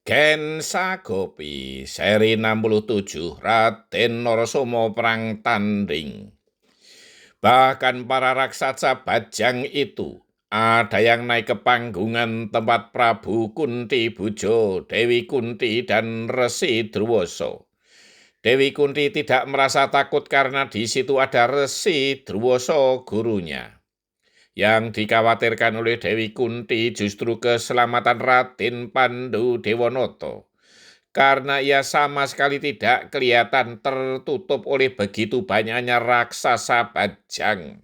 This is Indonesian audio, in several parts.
Gen Sagopi, seri 67, Raden Narasoma Perang Tanding. Bahkan para raksasa bajang itu, ada yang naik ke panggungan tempat Prabu Kunti Bujo, Dewi Kunti, dan Resi Drwoso. Dewi Kunti tidak merasa takut karena di situ ada Resi Drwoso gurunya. Yang dikhawatirkan oleh Dewi Kunti justru keselamatan Raden Pandu Dewonoto. Karena ia sama sekali tidak kelihatan tertutup oleh begitu banyaknya raksasa bajang.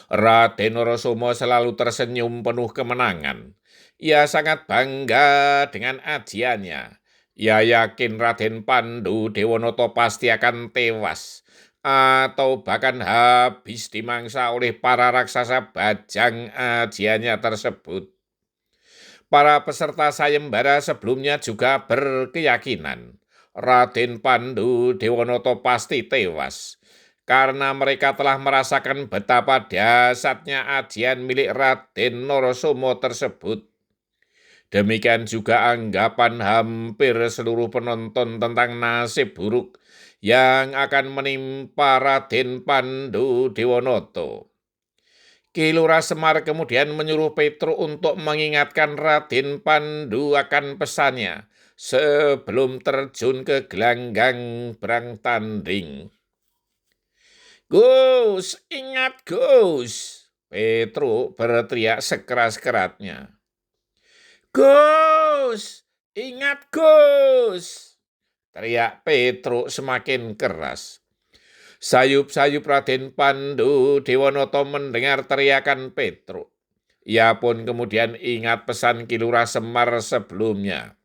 Raden Narasoma selalu tersenyum penuh kemenangan. Ia sangat bangga dengan ajiannya. Ia yakin Raden Pandu Dewonoto pasti akan tewas atau bahkan habis dimangsa oleh para raksasa bajang ajiannya tersebut. Para peserta sayembara sebelumnya juga berkeyakinan Raden Pandu Dewonoto pasti tewas karena mereka telah merasakan betapa dahsyatnya ajian milik Raden Narasoma tersebut. Demikian juga anggapan hampir seluruh penonton tentang nasib buruk yang akan menimpa Raden Pandu Dewonoto. Ki Lurah Semar kemudian menyuruh Petro untuk mengingatkan Raden Pandu akan pesannya sebelum terjun ke gelanggang perang tanding. "Gus, ingat Gus!" Petro berteriak sekeras-keratnya. "Gus, ingat Gus!" teriak Petro semakin keras. Sayup-sayup Raden Pandu Dewonoto mendengar teriakan Petro. Ia pun kemudian ingat pesan Ki Lurah Semar sebelumnya.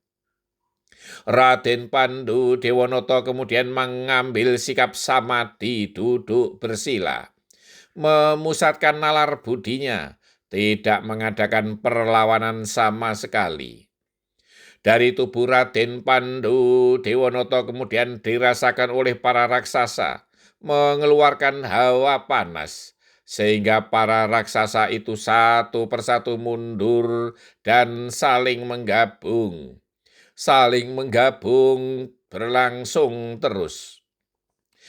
Raden Pandu Dewonoto kemudian mengambil sikap samadhi duduk bersila, memusatkan nalar budinya, tidak mengadakan perlawanan sama sekali. Dari tubuh Raden Pandu Dewonoto kemudian dirasakan oleh para raksasa, mengeluarkan hawa panas, sehingga para raksasa itu satu persatu mundur dan saling menggabung. Saling menggabung berlangsung terus.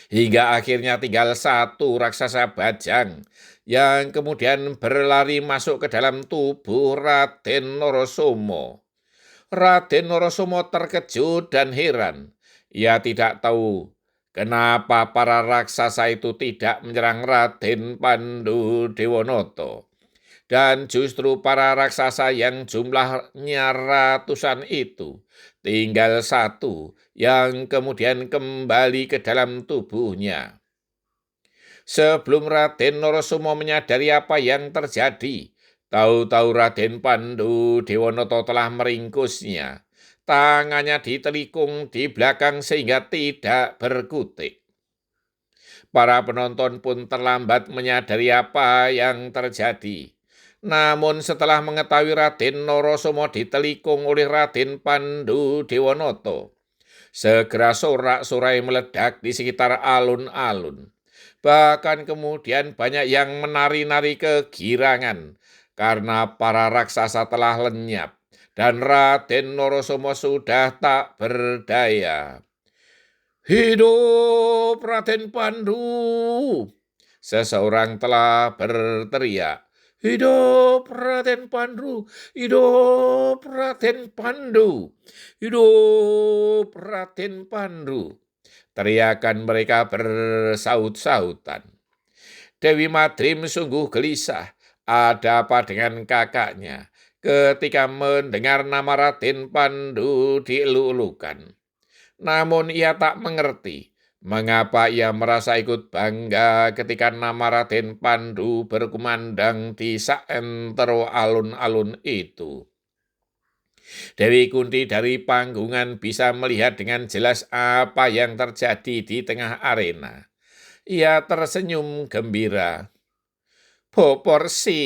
Hingga akhirnya tinggal satu raksasa bajang yang kemudian berlari masuk ke dalam tubuh Raden Narasoma. Raden Narasoma terkejut dan heran. Ia tidak tahu kenapa para raksasa itu tidak menyerang Raden Pandu Dewonoto. Dan justru para raksasa yang jumlahnya ratusan itu, tinggal satu yang kemudian kembali ke dalam tubuhnya. Sebelum Raden Narasoma menyadari apa yang terjadi, tahu-tahu Raden Pandu Dewonoto telah meringkusnya. Tangannya ditelikung di belakang sehingga tidak berkutik. Para penonton pun terlambat menyadari apa yang terjadi. Namun setelah mengetahui Raden Narasoma ditelikung oleh Raden Pandu Dewonoto, segera sorak-sorai meledak di sekitar alun-alun. Bahkan kemudian banyak yang menari-nari kegirangan karena para raksasa telah lenyap dan Raden Narasoma sudah tak berdaya. "Hidup Raden Pandu!" Seseorang telah berteriak. "Hidup Raden Pandu! Hidup Raden Pandu! Hidup Raden Pandu!" Teriakan mereka bersaut-sautan. Dewi Madrim sungguh gelisah. Ada apa dengan kakaknya ketika mendengar nama Raden Pandu dieluk-elukan. Namun ia tak mengerti mengapa ia merasa ikut bangga ketika nama Raden Pandu berkumandang di saentero alun-alun itu. Dewi Kunti dari panggungan bisa melihat dengan jelas apa yang terjadi di tengah arena. Ia tersenyum gembira. "Boporsi,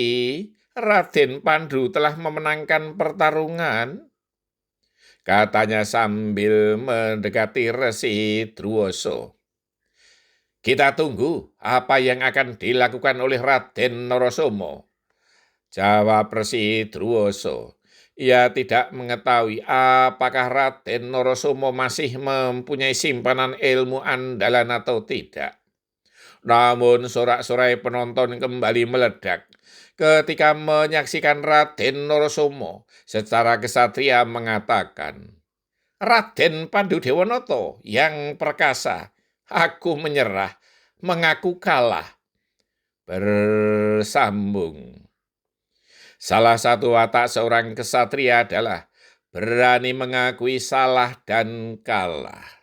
Raden Pandu telah memenangkan pertarungan," katanya sambil mendekati Resi Drwoso. "Kita tunggu apa yang akan dilakukan oleh Raden Narasoma," jawab Resi Drwoso. Ia tidak mengetahui apakah Raden Narasoma masih mempunyai simpanan ilmu andalan atau tidak. Namun sorak-sorai penonton kembali meledak ketika menyaksikan Raden Narasoma secara kesatria mengatakan, "Raden Pandhudewanata yang perkasa, aku menyerah, mengaku kalah." Bersambung. Salah satu watak seorang kesatria adalah berani mengakui salah dan kalah.